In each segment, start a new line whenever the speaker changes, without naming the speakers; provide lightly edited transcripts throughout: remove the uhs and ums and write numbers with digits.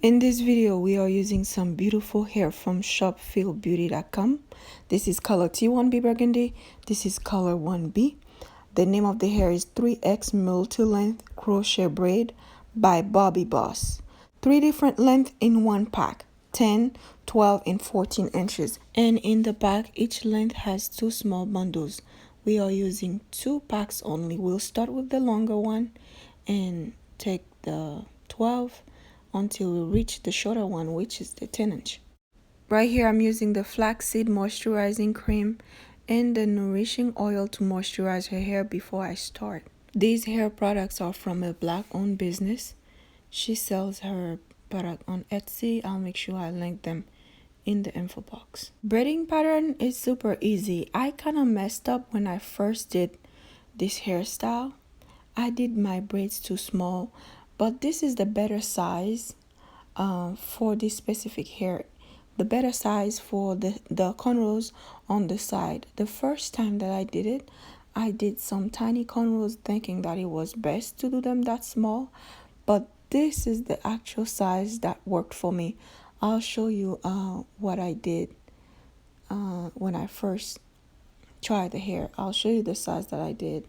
In this video, we are using some beautiful hair from shopfeelbeauty.com. This is color T1B Burgundy. This is color 1B. The name of the hair is 3X Multi-Length Crochet Braid by Bobby Boss. 3 different lengths in one pack, 10, 12, and 14 inches. And in the pack, each length has 2 small bundles. We are using 2 packs only. We'll start with the longer one and take the 12 until we reach the shorter one, which is the 10-inch. Right here, I'm using the flaxseed moisturizing cream and the nourishing oil to moisturize her hair before I start. These hair products are from a Black-owned business. She sells her product on Etsy. I'll make sure I link them in the info box. Braiding pattern is super easy. I kind of messed up when I first did this hairstyle. I did my braids too small, but this is the better size for this specific hair. The better size for the cornrows on the side. The first time that I did it, I did some tiny cornrows thinking that it was best to do them that small, but this is the actual size that worked for me. I'll show you what I did when I first tried the hair. I'll show you the size that I did.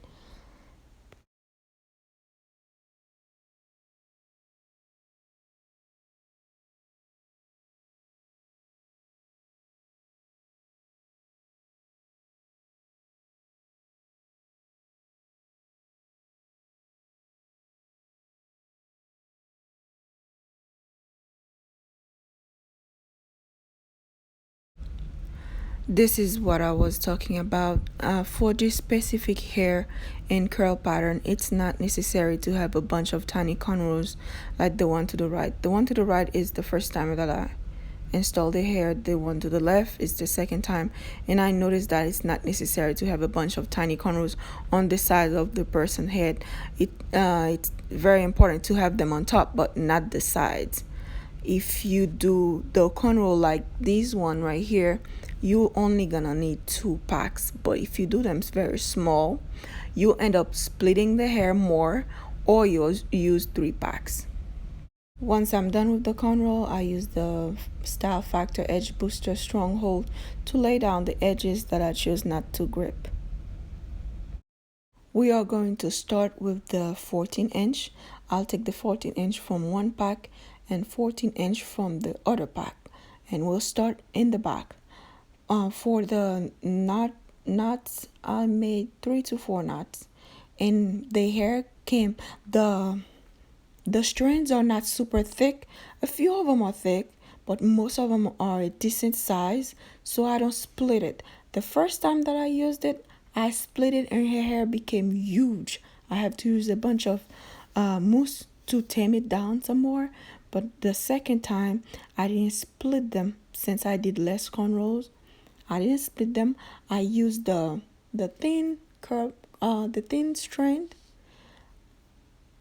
This is what I was talking about. For this specific hair and curl pattern, it's not necessary to have a bunch of tiny cornrows like the one to the right. The one to the right is the first time that I installed the hair. The one to the left is the second time, and I noticed that it's not necessary to have a bunch of tiny cornrows on the side of the person's head. It's very important to have them on top, but not the sides. If you do the cornrow like this one right here, you only gonna need 2 packs, but if you do them very small, you end up splitting the hair more, or you use 3 packs. Once I'm done with the cornrow, I use the Style Factor Edge Booster Stronghold to lay down the edges that I choose not to grip. We are going to start with the 14-inch. I'll take the 14-inch from one pack and 14-inch from the other pack, and we'll start in the back. For the knots, I made 3 to 4 knots, and the hair came. The strands are not super thick. A few of them are thick, but most of them are a decent size, so I don't split it. The first time that I used it, I split it and her hair became huge. I have to use a bunch of mousse to tame it down some more. But the second time, I didn't split them since I did less cornrows. I didn't split them. I used the thin curl, the thin strand,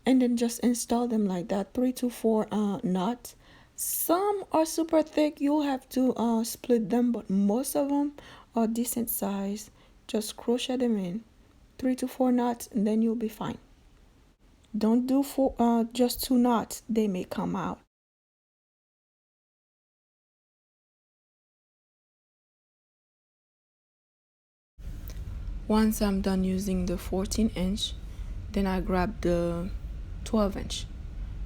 and then just install them like that, 3 to 4 knots. Some are super thick. You'll have to split them, but most of them are decent size. Just crochet them in, 3 to 4 knots, and then you'll be fine. Don't do just 2 knots. They may come out. Once I'm done using the 14-inch, then I grab the 12-inch.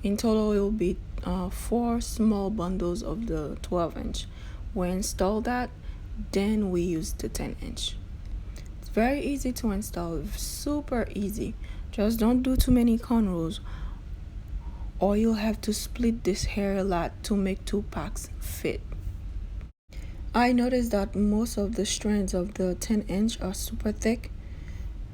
In total, it will be 4 small bundles of the 12-inch. We install that, then we use the 10-inch. It's very easy to install, super easy. Just don't do too many cornrows, or you'll have to split this hair a lot to make 2 packs fit. I noticed that most of the strands of the 10-inch are super thick,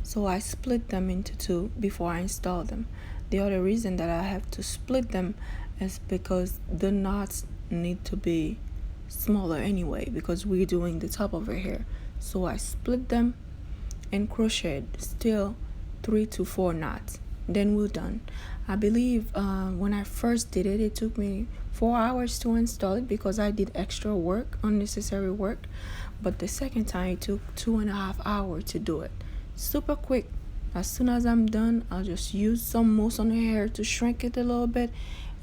so I split them into 2 before I install them. The other reason that I have to split them is because the knots need to be smaller anyway, because we're doing the top of her hair. So I split them and crocheted still 3 to 4 knots. Then we're done. I believe when I first did it, it took me 4 hours to install it because I did extra work, unnecessary work. But the second time, it took 2.5 hours to do it. Super quick. As soon as I'm done, I'll just use some mousse on the hair to shrink it a little bit,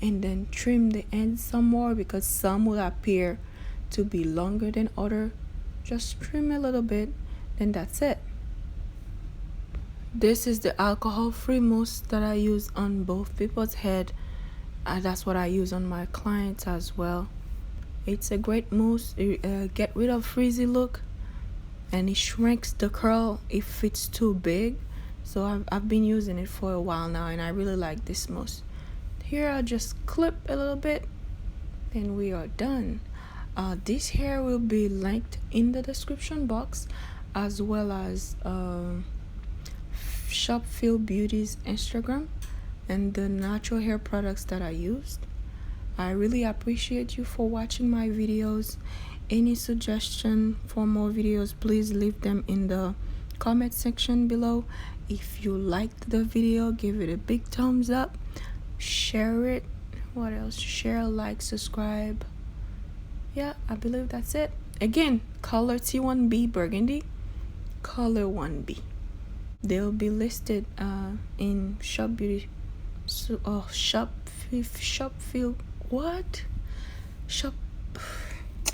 and then trim the ends some more because some will appear to be longer than other. Just trim a little bit, and that's it. This is the alcohol-free mousse that I use on both people's head. That's what I use on my clients as well. It's a great mousse. Get rid of frizzy look, and it shrinks the curl if it's too big. So I've been using it for a while now, and I really like this mousse. Here I'll just clip a little bit, and we are done. This hair will be linked in the description box, as well as Shop Feel Beauty's Instagram and the natural hair products that I used. I really appreciate you for watching my videos. Any suggestion for more videos, please leave them in the comment section below. If you liked the video, give it a big thumbs up, share it. What else? Share, like, subscribe. Yeah, I believe that's it. Again, color T1B Burgundy, color 1B. They'll be listed in Shop Beauty. Shop Feel what? Shop